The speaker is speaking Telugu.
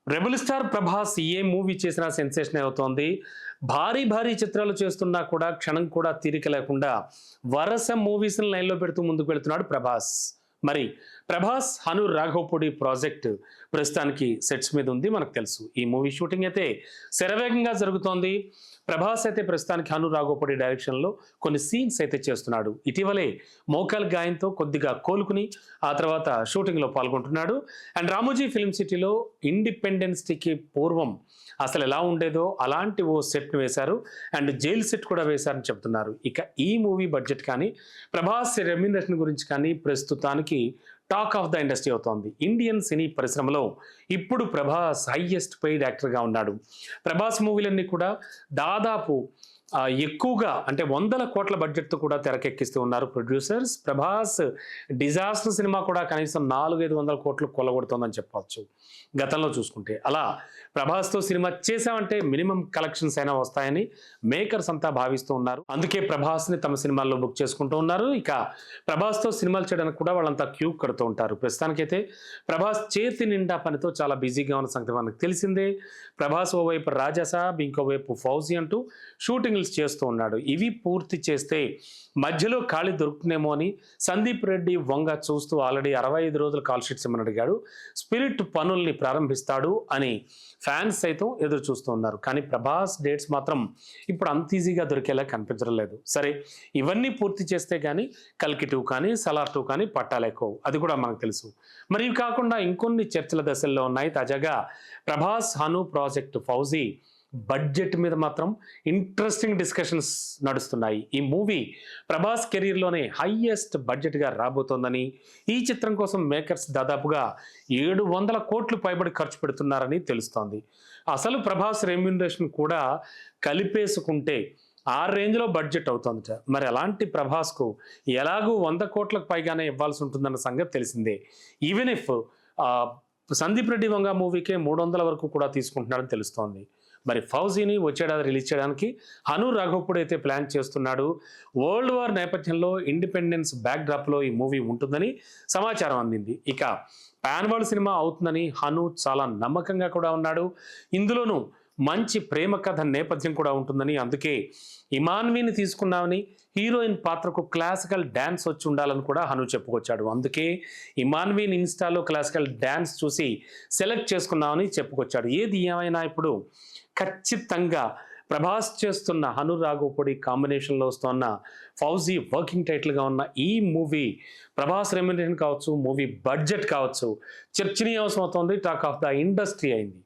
రెబల్ స్టార్ ప్రభాస్ ఏ మూవీ చేసినా సెన్సేషన్ అవుతోంది. భారీ భారీ చిత్రాలు చేస్తున్నా కూడా క్షణం కూడా తీరిక లేకుండా వరుస మూవీస్ని లైన్లో పెడుతూ ముందుకు వెళ్తున్నాడు ప్రభాస్. మరి ప్రభాస్ హను రాఘవపూడి ప్రాజెక్ట్ ప్రస్తుతానికి సెట్స్ మీద ఉంది, మనకు తెలుసు. ఈ మూవీ షూటింగ్ అయితే శరవేగంగా జరుగుతోంది. ప్రభాస్ అయితే ప్రస్తుతానికి హను రాఘవపూడి డైరెక్షన్లో కొన్ని సీన్స్ అయితే చేస్తున్నాడు. ఇటీవలే మోకాల్ గాయంతో కొద్దిగా కోలుకుని ఆ తర్వాత షూటింగ్లో పాల్గొంటున్నాడు. అండ్ రామోజీ ఫిల్మ్ సిటీలో ఇండిపెండెన్స్ డేకి పూర్వం అసలు ఎలా ఉండేదో అలాంటి ఓ సెట్ను వేశారు. అండ్ జైల్ సెట్ కూడా వేశారని చెప్తున్నారు. ఇక ఈ మూవీ బడ్జెట్ కానీ ప్రభాస్ రెమ్యునరేషన్ గురించి కానీ ప్రస్తుతానికి టాక్ ఆఫ్ ద ఇండస్ట్రీ అవుతోంది. ఇండియన్ సినీ పరిశ్రమలో ఇప్పుడు ప్రభాస్ హైయెస్ట్ పెయిడ్ యాక్టర్గా ఉన్నాడు. ప్రభాస్ మూవీలన్నీ కూడా దాదాపు ఎక్కువగా అంటే 100 కోట్ల బడ్జెట్తో కూడా తెరకెక్కిస్తూ ఉన్నారు ప్రొడ్యూసర్స్. ప్రభాస్ డిజాస్టర్ సినిమా కూడా కనీసం 400-500 కోట్లు కొల్లగొడుతోందని చెప్పవచ్చు గతంలో చూసుకుంటే. అలా ప్రభాస్తో సినిమా చేశామంటే మినిమం కలెక్షన్స్ అయినా వస్తాయని మేకర్స్ అంతా భావిస్తూ ఉన్నారు. అందుకే ప్రభాస్ని తమ సినిమాల్లో బుక్ చేసుకుంటూ ఉన్నారు. ఇక ప్రభాస్తో సినిమాలు చేయడానికి కూడా వాళ్ళంతా క్యూ కడుతూ ఉంటారు. ప్రస్తుతానికైతే ప్రభాస్ చేతి నిండా పనితో చాలా బిజీగా ఉన్న సంగతి మనకు తెలిసిందే. ప్రభాస్ ఓవైపు రాజాసాబ్, ఇంకోవైపు ఫౌజీ అంటూ షూటింగ్ చేస్తూ ఉన్నాడు. ఇవి పూర్తి చేస్తే మధ్యలో ఖాళీ దొరుకుతుందేమో అని సందీప్ రెడ్డి వంగ చూస్తూ ఆల్రెడీ 65 రోజులు కాల్ షీట్స్ ఇమ్మని అడిగాడు. స్పిరిట్ పనుల్ని ప్రారంభిస్తాడు అని ఫ్యాన్స్ సైతం ఎదురు చూస్తూ ఉన్నారు. కానీ ప్రభాస్ డేట్స్ మాత్రం ఇప్పుడు అంత ఈజీగా దొరికేలా కనిపించడం లేదు. సరే, ఇవన్నీ పూర్తి చేస్తే కానీ కల్కి 2 కానీ సలార్ 2 కానీ పట్టాలేకోవు, అది కూడా మనకు తెలుసు. మరి ఇవి కాకుండా ఇంకొన్ని చర్చల దశల్లో ఉన్నాయి. తాజాగా ప్రభాస్ హను ప్రాజెక్ట్ ఫౌజీ బడ్జెట్ మీద మాత్రం ఇంట్రెస్టింగ్ డిస్కషన్స్ నడుస్తున్నాయి. ఈ మూవీ ప్రభాస్ కెరీర్లోనే హైయెస్ట్ బడ్జెట్గా రాబోతోందని, ఈ చిత్రం కోసం మేకర్స్ దాదాపుగా 700 కోట్లు పైబడి ఖర్చు పెడుతున్నారని తెలుస్తోంది. అసలు ప్రభాస్ రెమ్యునరేషన్ కూడా కలిపేసుకుంటే ఆ రేంజ్లో బడ్జెట్ అవుతుంది. మరి అలాంటి ప్రభాస్కు ఎలాగూ 100 కోట్లకు పైగానే ఇవ్వాల్సి ఉంటుందన్న సంగతి తెలిసిందే. ఈవెన్ ఇఫ్ సందీప్ రెడ్డి వంగ మూవీకే 300 వరకు కూడా తీసుకుంటున్నాడని తెలుస్తోంది. మరి ఫౌజీని వచ్చేడాది రిలీజ్ చేయడానికి హను రాఘవపూడి అయితే ప్లాన్ చేస్తున్నాడు. వరల్డ్ వార్ నేపథ్యంలో ఇండిపెండెన్స్ బ్యాక్ డ్రాప్లో ఈ మూవీ ఉంటుందని సమాచారం అందింది. ఇక పాన్ వరల్డ్ సినిమా అవుతుందని హను చాలా నమ్మకంగా కూడా ఉన్నాడు. ఇందులోనూ మంచి ప్రేమ కథ నేపథ్యం కూడా ఉంటుందని, అందుకే ఇమాన్వీని తీసుకున్నామని, హీరోయిన్ పాత్రకు క్లాసికల్ డ్యాన్స్ వచ్చి ఉండాలని కూడా హను చెప్పుకొచ్చాడు. అందుకే ఇమాన్వీని ఇన్స్టాలో క్లాసికల్ డ్యాన్స్ చూసి సెలెక్ట్ చేసుకున్నామని చెప్పుకొచ్చాడు. ఏది ఏమైనా ఇప్పుడు ఖచ్చితంగా ప్రభాస్ చేస్తున్న హను రాఘవపూడి కాంబినేషన్లో వస్తున్న ఫౌజీ వర్కింగ్ టైటిల్గా ఉన్న ఈ మూవీ ప్రభాస్ రెమ్యునరేషన్ కావచ్చు, మూవీ బడ్జెట్ కావచ్చు, చర్చనీయాంశం అవుతోంది. టాక్ ఆఫ్ ద ఇండస్ట్రీ అయింది.